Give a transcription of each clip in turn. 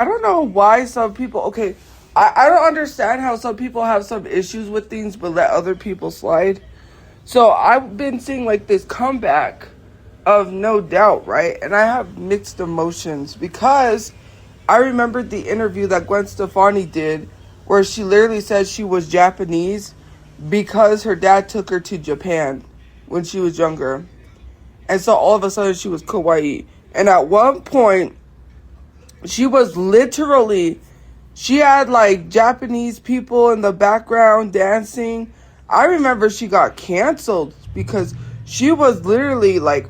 I don't know why some people, okay, I don't understand how some people have some issues with things but let other people slide. So I've been seeing like this comeback of No Doubt, right? And I have mixed emotions because I remembered the interview that Gwen Stefani did where she literally said she was Japanese because her dad took her to Japan when she was younger. And so all of a sudden she was kawaii. And at one point, she was literally, she had like Japanese people in the background dancing. I remember she got canceled because she was literally like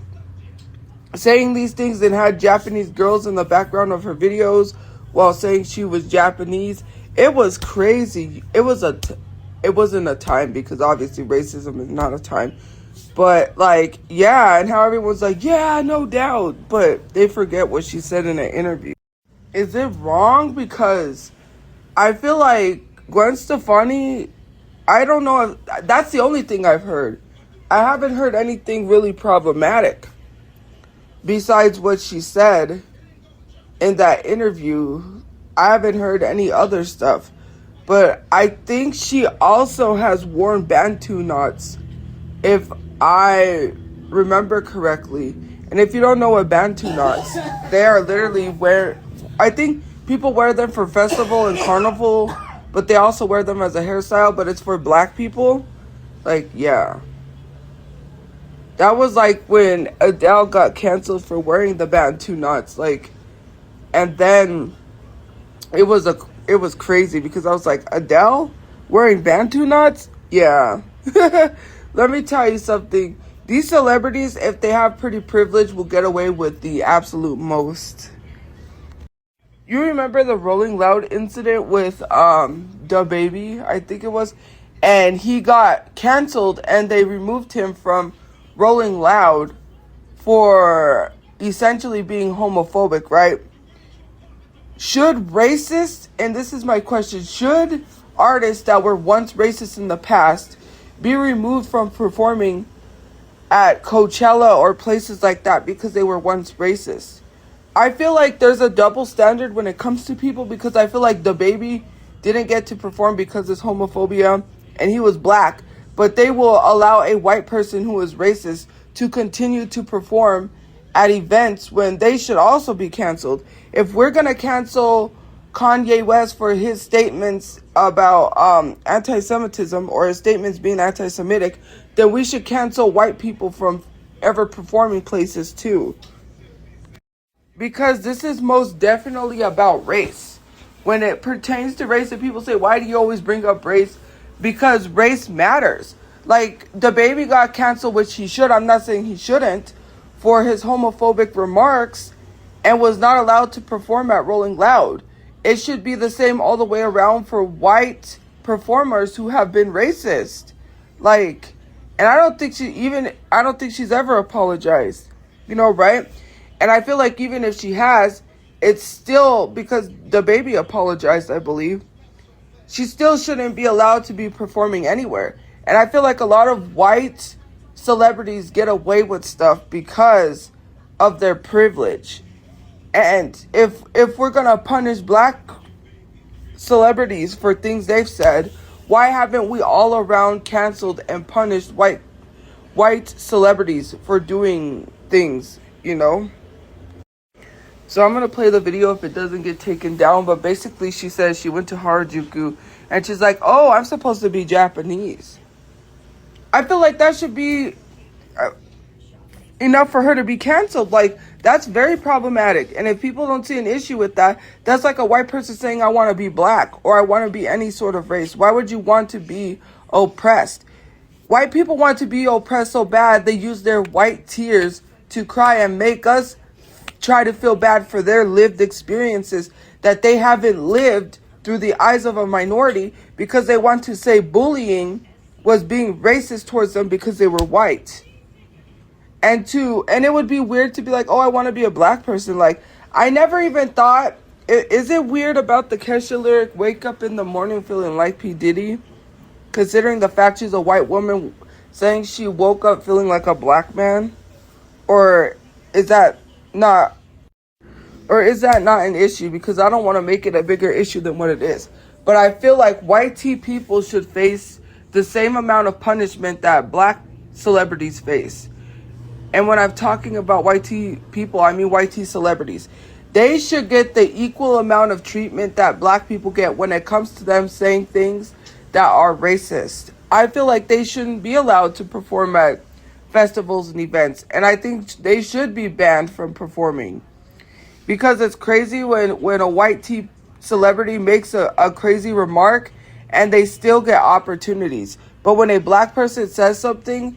saying these things and had Japanese girls in the background of her videos while saying she was Japanese. It was crazy. It wasn't a time because obviously racism is not a time. But like, yeah, and how everyone's like, yeah, no doubt, but they forget what she said in an interview. Is it wrong? Because I feel like Gwen Stefani, I don't know if that's the only thing I've heard. I haven't heard anything really problematic besides what she said in that interview. I haven't heard any other stuff. But I think she also has worn Bantu knots, if I remember correctly. And if you don't know what Bantu knots, they are literally where, I think people wear them for festival and carnival, but they also wear them as a hairstyle, but it's for black people. Like, yeah. That was like when Adele got canceled for wearing the Bantu knots. Like, and then it was crazy because I was like, Adele wearing Bantu knots? Yeah. Let me tell you something. These celebrities, if they have pretty privilege, will get away with the absolute most. You remember the Rolling Loud incident with the baby, I think it was, and he got canceled and they removed him from Rolling Loud for essentially being homophobic, right? Should racists, and this is my question, should artists that were once racist in the past be removed from performing at Coachella or places like that because they were once racist? I feel like there's a double standard when it comes to people because I feel like the baby didn't get to perform because of homophobia and he was black, but they will allow a white person who is racist to continue to perform at events when they should also be canceled. If we're going to cancel Kanye West for his statements about anti-Semitism or his statements being anti-Semitic, then we should cancel white people from ever performing places too. Because this is most definitely about race. When it pertains to race and people say, why do you always bring up race? Because race matters. Like, the baby got canceled, which he should. I'm not saying he shouldn't, for his homophobic remarks and was not allowed to perform at Rolling Loud. It should be the same all the way around for white performers who have been racist. Like, and I don't think she's ever apologized. You know, right? And I feel like even if she has, it's still because the baby apologized, I believe. She still shouldn't be allowed to be performing anywhere. And I feel like a lot of white celebrities get away with stuff because of their privilege. And if we're gonna punish black celebrities for things they've said, why haven't we all around canceled and punished white celebrities for doing things, you know? So I'm gonna play the video if it doesn't get taken down, but basically she says she went to Harajuku and she's like, oh, I'm supposed to be Japanese. I feel like that should be enough for her to be canceled. Like, that's very problematic. And if people don't see an issue with that, that's like a white person saying, I want to be black or I want to be any sort of race. Why would you want to be oppressed? White people want to be oppressed so bad, they use their white tears to cry and make us try to feel bad for their lived experiences that they haven't lived through the eyes of a minority because they want to say bullying was being racist towards them because they were white. And it would be weird to be like, oh, I want to be a black person. Like, I never even thought, is it weird about the Kesha lyric, wake up in the morning feeling like P. Diddy? Considering the fact she's a white woman saying she woke up feeling like a black man? Or is that not? Or is that not an issue? Because I don't want to make it a bigger issue than what it is. But I feel like white tea people should face the same amount of punishment that black celebrities face. And when I'm talking about white tea people, I mean white tea celebrities. They should get the equal amount of treatment that black people get when it comes to them saying things that are racist. I feel like they shouldn't be allowed to perform at festivals and events. And I think they should be banned from performing. Because it's crazy when a white tea celebrity makes a crazy remark and they still get opportunities. But when a black person says something,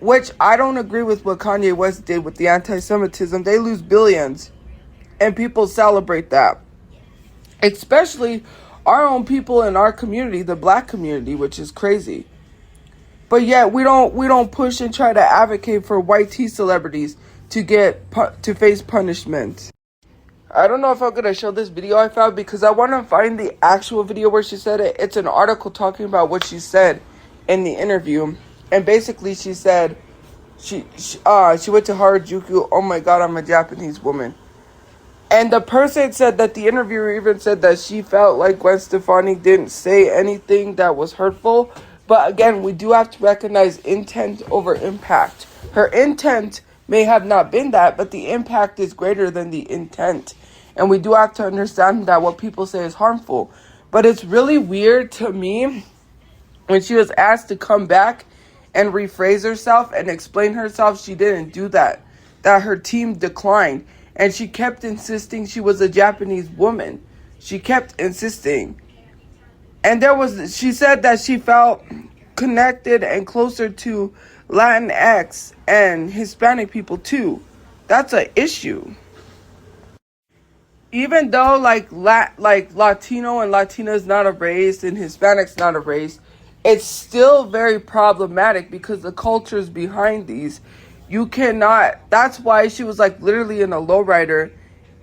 which I don't agree with what Kanye West did with the anti-Semitism, they lose billions. And people celebrate that. Especially our own people in our community, the black community, which is crazy. But yet we don't push and try to advocate for white tea celebrities to face punishment. I don't know if I'm going to show this video I found because I want to find the actual video where she said it. It's an article talking about what she said in the interview. And basically she said she went to Harajuku. Oh my God, I'm a Japanese woman. And the person said that the interviewer even said that she felt like Gwen Stefani didn't say anything that was hurtful. But again, we do have to recognize intent over impact. Her intent may have not been that, but the impact is greater than the intent. And we do have to understand that what people say is harmful. But it's really weird to me when she was asked to come back and rephrase herself and explain herself, she didn't do that. That her team declined. And she kept insisting she was a Japanese woman. She kept insisting. And she said that she felt connected and closer to Latinx and Hispanic people too. That's an issue. Even though like Latino and Latina is not a race and Hispanic's not a race, it's still very problematic because the cultures behind these. You cannot, that's why she was like literally in a lowrider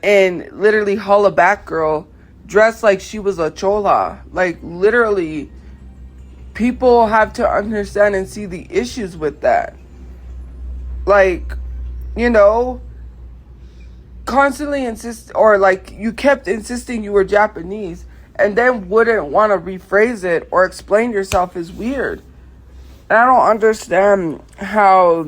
and literally haul a back girl dressed like she was a chola. Like literally, people have to understand and see the issues with that. Like, constantly insist, or like you kept insisting you were Japanese and then wouldn't want to rephrase it or explain yourself is weird. And I don't understand how.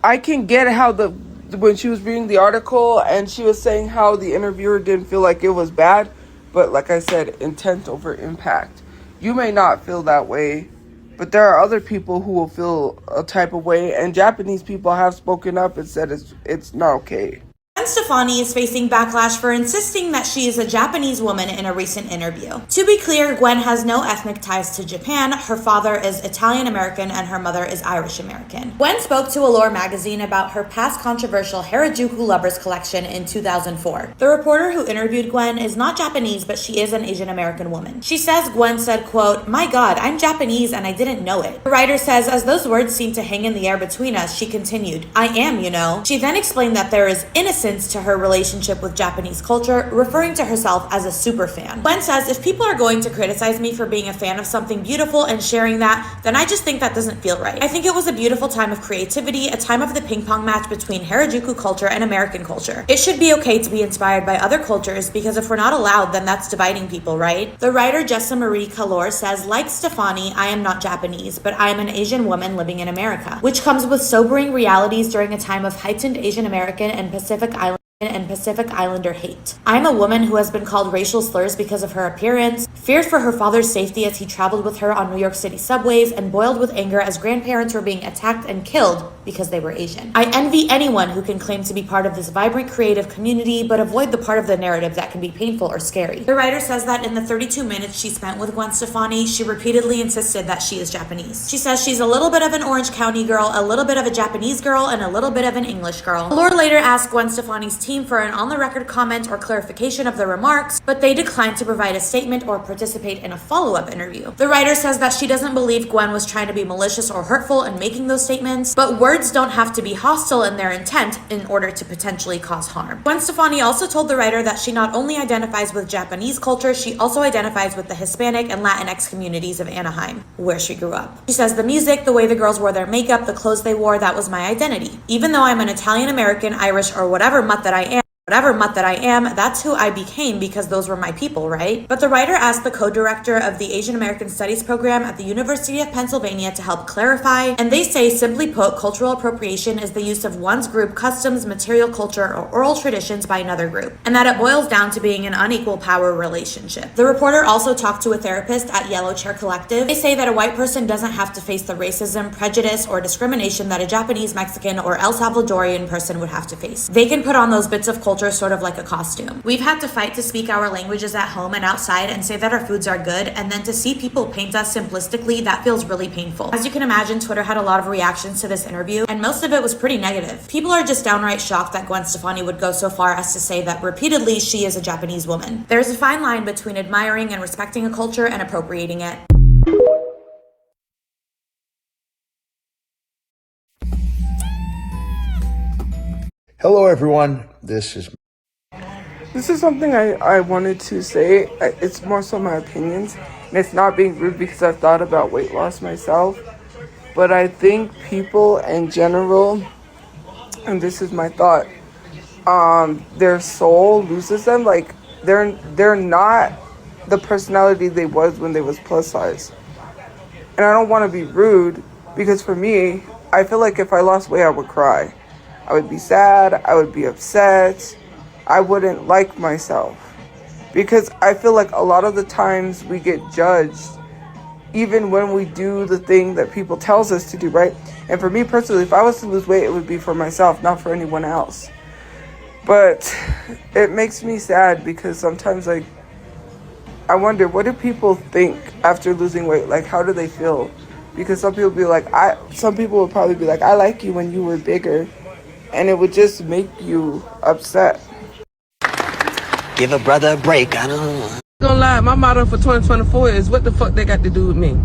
I can get how when she was reading the article and she was saying how the interviewer didn't feel like it was bad, but like I said, intent over impact. You may not feel that way, but there are other people who will feel a type of way, and Japanese people have spoken up and said it's not okay. Gwen Stefani is facing backlash for insisting that she is a Japanese woman in a recent interview. To be clear, Gwen has no ethnic ties to Japan. Her father is Italian-American and her mother is Irish-American. Gwen spoke to Allure magazine about her past controversial Harajuku Lovers collection in 2004. The reporter who interviewed Gwen is not Japanese, but she is an Asian-American woman. She says Gwen said, quote, "My God, I'm Japanese and I didn't know it." The writer says, as those words seemed to hang in the air between us, she continued, "I am, you know." She then explained that there is innocence to her relationship with Japanese culture, referring to herself as a super fan. Gwen says, "If people are going to criticize me for being a fan of something beautiful and sharing that, then I just think that doesn't feel right. I think it was a beautiful time of creativity, a time of the ping pong match between Harajuku culture and American culture. It should be okay to be inspired by other cultures because if we're not allowed, then that's dividing people, right?" The writer Jessa Marie Kalor says, "Like Stefani, I am not Japanese, but I am an Asian woman living in America, which comes with sobering realities during a time of heightened Asian American and Pacific Islander hate. I'm a woman who has been called racial slurs because of her appearance, feared for her father's safety as he traveled with her on New York City subways, and boiled with anger as grandparents were being attacked and killed because they were Asian. I envy anyone who can claim to be part of this vibrant creative community, but avoid the part of the narrative that can be painful or scary." The writer says that in the 32 minutes she spent with Gwen Stefani, she repeatedly insisted that she is Japanese. She says she's a little bit of an Orange County girl, a little bit of a Japanese girl, and a little bit of an English girl. Laura later asked Gwen Stefani's team team for an on-the-record comment or clarification of the remarks, but they declined to provide a statement or participate in a follow-up interview. The writer says that she doesn't believe Gwen was trying to be malicious or hurtful in making those statements, but words don't have to be hostile in their intent in order to potentially cause harm. Gwen Stefani also told the writer that she not only identifies with Japanese culture, she also identifies with the Hispanic and Latinx communities of Anaheim, where she grew up. She says the music, the way the girls wore their makeup, the clothes they wore, that was my identity. Even though I'm an Italian American, Irish, or whatever mutt that I am, that's who I became because those were my people, right? But the writer asked the co-director of the Asian American Studies program at the University of Pennsylvania to help clarify, and they say, simply put, cultural appropriation is the use of one's group customs, material culture, or oral traditions by another group, and that it boils down to being an unequal power relationship. The reporter also talked to a therapist at Yellow Chair Collective. They say that a white person doesn't have to face the racism, prejudice, or discrimination that a Japanese, Mexican, or El Salvadorian person would have to face. They can put on those bits of culture sort of like a costume. We've had to fight to speak our languages at home and outside and say that our foods are good, and then to see people paint us simplistically, that feels really painful. As you can imagine, Twitter had a lot of reactions to this interview, and most of it was pretty negative. People are just downright shocked that Gwen Stefani would go so far as to say that repeatedly she is a Japanese woman. There's a fine line between admiring and respecting a culture and appropriating it. Hello, everyone. This is something I wanted to say. It's more so my opinions, and it's not being rude because I've thought about weight loss myself. But I think people in general, and this is my thought, their soul loses them. Like they're not the personality they was when they was plus size. And I don't want to be rude because for me, I feel like if I lost weight, I would cry. I would be sad, I would be upset, I wouldn't like myself. Because I feel like a lot of the times we get judged, even when we do the thing that people tells us to do, right? And for me personally, if I was to lose weight, it would be for myself, not for anyone else. But it makes me sad because sometimes, like, I wonder, what do people think after losing weight? Like, how do they feel? Because some people would probably be like, I like you when you were bigger. And it would just make you upset. Give a brother a break, I don't know. Gonna lie, my motto for 2024 is what the fuck they got to do with me?